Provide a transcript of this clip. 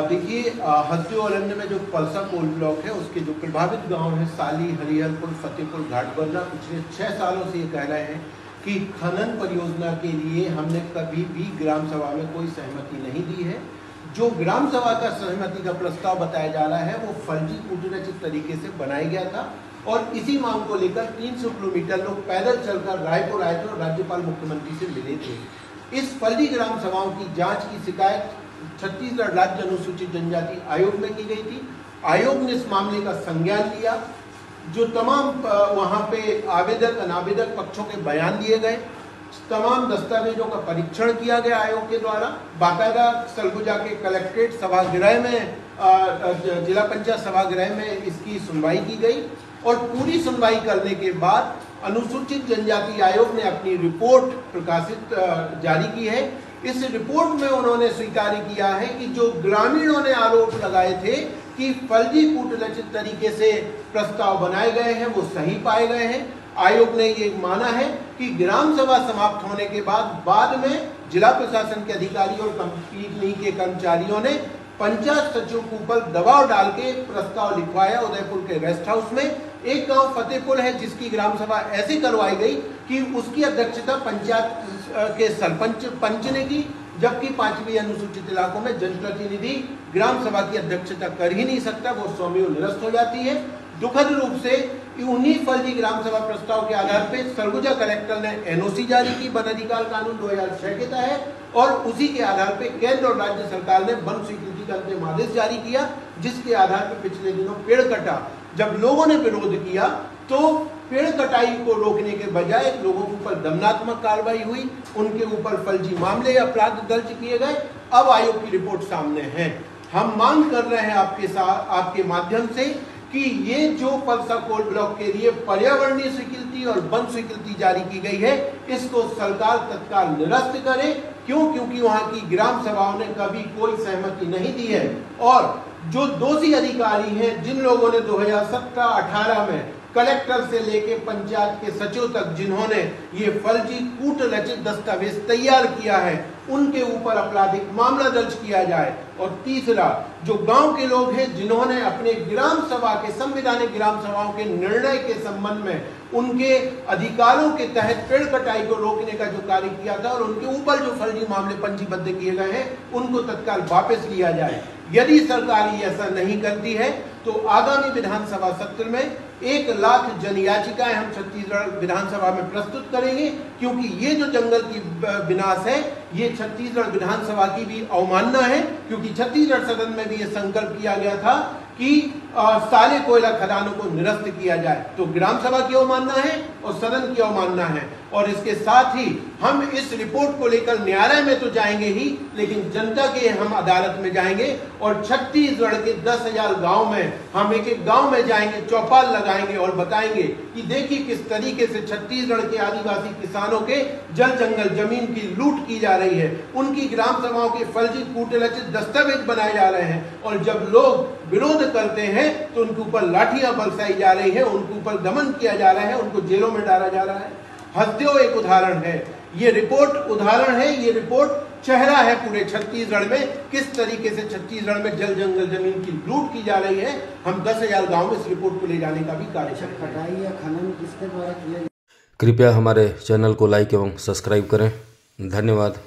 देखिए, हसदेव अरण्य में जो पलसा कोल ब्लॉक है उसके जो प्रभावित गांव हैं साली, हरिहरपुर, फतेहपुर, घाटबरना, पिछले 6 सालों से ये कह रहे हैं कि खनन परियोजना के लिए हमने कभी भी ग्राम सभा में कोई सहमति नहीं दी है। जो ग्राम सभा का सहमति का प्रस्ताव बताया जा रहा है वो फर्जी कूटनीतिक तरीके से बनाया गया था और इसी मांग को लेकर 300 किलोमीटर लोग पैदल चलकर रायपुर आए थे और राज्यपाल मुख्यमंत्री से मिले थे। इस फर्जी ग्राम सभाओं की जांच की शिकायत छत्तीसगढ़ राज्य अनुसूचित जनजाति आयोग में की गई थी। आयोग ने इस मामले का संज्ञान लिया। जो तमाम वहां पे आवेदक अनावेदक पक्षों के बयान लिए गए, तमाम दस्तावेजों का परीक्षण किया गया आयोग के द्वारा। बाकायदा सरगुजा के कलेक्ट्रेट सभागृह में, जिला पंचायत सभागृह में इसकी सुनवाई की गई और पूरी सुनवाई करने के बाद अनुसूचित जनजाति आयोग ने अपनी रिपोर्ट प्रकाशित जारी की है। इस रिपोर्ट में उन्होंने स्वीकार किया है कि जो ग्रामीणों ने आरोप लगाए थे कि फर्जी कूटनीतिक तरीके से प्रस्ताव बनाए गए हैं वो सही पाए गए हैं। आयोग ने ये माना है कि ग्राम सभा समाप्त होने के बाद में जिला प्रशासन के अधिकारी और कंपनी के कर्मचारियों ने पंचायत सचिव के ऊपर दबाव डाल के प्रस्ताव लिखवाया। उदयपुर के रेस्ट हाउस में एक गांव फतेहपुर है जिसकी ग्राम सभा ऐसी करवाई गई कि उसकी अध्यक्षता पंचायत के पंच ने की, जबकि 5वीं अनुसूचित इलाकों में जनप्रतिनिधि ग्राम सभा की अध्यक्षता कर ही नहीं सकता, वो स्वयं निरस्त हो जाती है। दुखद रूप से उन्हीं फर्जी ग्राम सभा प्रस्ताव के आधार पर सरगुजा कलेक्टर ने एनओसी जारी की वन अधिकार कानून 2006 के तहत और उसी के आधार पर केंद्र और राज्य सरकार ने वन स्वीकृति का अंतिम आदेश जारी किया, जिसके आधार पर पिछले दिनों पेड़ कटा। जब लोगों ने विरोध किया तो पेड़ कटाई को रोकने के बजाय लोगों के ऊपर दंडात्मक कार्रवाई हुई, उनके ऊपर फर्जी मामले अपराध दर्ज किए गए। अब आयोग की रिपोर्ट सामने है। हम मांग कर रहे हैं आपके माध्यम से कि ये जो पलसा कोल ब्लॉक के लिए पर्यावरणीय स्वीकृति और वन स्वीकृति जारी की गई है, इसको सरकार तत्काल निरस्त करे। क्योंकि वहां की ग्राम सभाओं ने कभी कोई सहमति नहीं दी है और जो दोषी अधिकारी हैं, जिन लोगों ने 2017-18 में कलेक्टर से लेके पंचायत के सचिव तक जिन्होंने ये फर्जी कूटनीतिक दस्तावेज तैयार किया है, उनके ऊपर आपराधिक मामला दर्ज किया जाए। और तीसरा, जो गांव के लोग हैं जिन्होंने अपने ग्राम सभा के संवैधानिक ग्राम सभाओं के निर्णय के संबंध में उनके अधिकारों के तहत पेड़ कटाई को रोकने का जो कार्य किया था और उनके ऊपर जो फर्जी मामले पंजीबद्ध किए गए हैं, उनको तत्काल वापस लिया जाए। यदि सरकार ऐसा नहीं करती है तो आगामी विधानसभा सत्र में 1 लाख जन याचिकाएं हम छत्तीसगढ़ विधानसभा में प्रस्तुत करेंगे, क्योंकि ये जो जंगल की विनाश है ये छत्तीसगढ़ विधानसभा की भी अवमानना है। क्योंकि छत्तीसगढ़ सदन में भी ये संकल्प किया गया था कि सारे कोयला खदानों को निरस्त किया जाए। तो ग्राम सभा की अवमानना है और सदन की अवमानना है। और इसके साथ ही हम इस रिपोर्ट को लेकर न्यायालय में तो जाएंगे ही, लेकिन जनता के हम अदालत में जाएंगे और छत्तीसगढ़ के 10,000 गांव में हम एक गांव में जाएंगे, चौपाल लगाएंगे और बताएंगे कि देखिए किस तरीके से छत्तीसगढ़ के आदिवासी किसानों के जल जंगल जमीन की लूट की जा रही है, उनकी ग्राम सभाओं के फर्जी कूटनीतिक दस्तावेज बनाए जा रहे हैं और जब लोग विरोध करते हैं तो उनके ऊपर लाठियां बरसाई जा रही है, उनके ऊपर दमन किया जा रहा है, उनको जेलों में डाला जा रहा है। हसदेव एक उदाहरण है, ये रिपोर्ट उदाहरण है, ये रिपोर्ट चेहरा है पूरे छत्तीसगढ़ में किस तरीके से छत्तीसगढ़ में जल जंगल जमीन की लूट की जा रही है। हम 10,000 गांव में इस रिपोर्ट को ले जाने का भी कार्य कर रहे हैं। कटाई या खनन किसके द्वारा किया? कृपया हमारे चैनल को लाइक एवं सब्सक्राइब करें। धन्यवाद।